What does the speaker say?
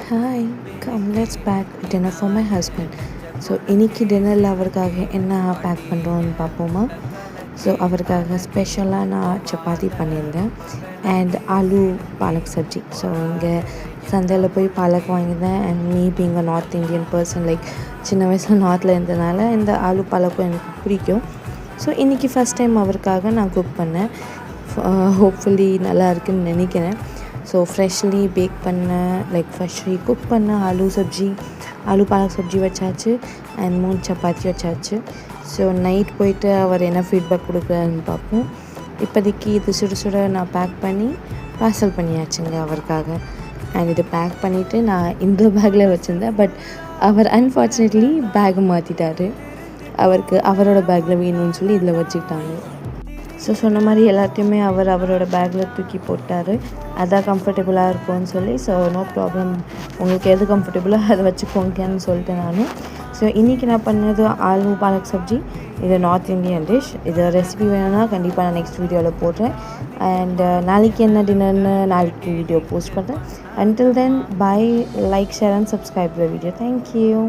Hi, come let's pack dinner for my husband. So இன்றைக்கி டின்னரில் அவருக்காக என்ன பேக் பண்ணுறோன்னு பார்ப்போமா. ஸோ அவருக்காக ஸ்பெஷலாக நான் சப்பாத்தி பண்ணியிருந்தேன் அண்ட் ஆலு பாலக் சப்ஜி. ஸோ இங்கே சந்தையில் போய் பாலக் வாங்கியிருந்தேன் and me being a north Indian person, like சின்ன வயசில் நார்த்தில் இருந்ததுனால இந்த ஆலு பாலக்கும் எனக்கு பிடிக்கும். ஸோ இன்றைக்கி ஃபஸ்ட் டைம் அவருக்காக நான் குக் பண்ணேன். ஹோப்ஃபுல்லி நல்லா இருக்குதுன்னு நினைக்கிறேன். ஸோ ஃப்ரெஷ்லி பேக் பண்ண, லைக் ஃப்ரெஷ்லி குக் பண்ண ஆலு பாலக் சப்ஜி வச்சாச்சு அண்ட் 3 சப்பாத்தி வச்சாச்சு. ஸோ நைட் போயிட்டு அவர் என்ன ஃபீட்பேக் கொடுக்குறாருன்னு பார்ப்போம். இப்போதைக்கு இது சுட சுட நான் பேக் பண்ணி பார்சல் பண்ணியாச்சுங்க அவருக்காக. அண்ட் இது பேக் பண்ணிவிட்டு நான் இந்த பேக்கில் வச்சுருந்தேன். பட் அவர் அன்ஃபார்ச்சுனேட்லி பேக் மாற்றிட்டார். அவருக்கு அவரோட பேக்கில் வேணும்னு சொல்லி இதில் வச்சுக்கிட்டாங்க. ஸோ சொன்ன மாதிரி எல்லாத்தையுமே அவரோட பேக்கில் தூக்கி போட்டார். அதான் கம்ஃபர்டபுளாக இருக்கும்னு சொல்லி. ஸோ நோ ப்ராப்ளம், உங்களுக்கு எது கம்ஃபர்டபுளோ அதை வச்சுக்கோங்கன்னு சொல்லிட்டேன் நான். ஸோ இன்றைக்கி நான் பண்ணது ஆலு பாலக் சப்ஜி. இது நார்த் இந்தியன் டிஷ். இது ரெசிபி வேணும்னா கண்டிப்பாக நான் நெக்ஸ்ட் வீடியோவில் போடுறேன். அண்ட் நாளைக்கு என்ன டின்னர்னு நாளைக்கு வீடியோ போஸ்ட் பண்ணுறேன். Until then bye, like, share and subscribe the video. Thank you.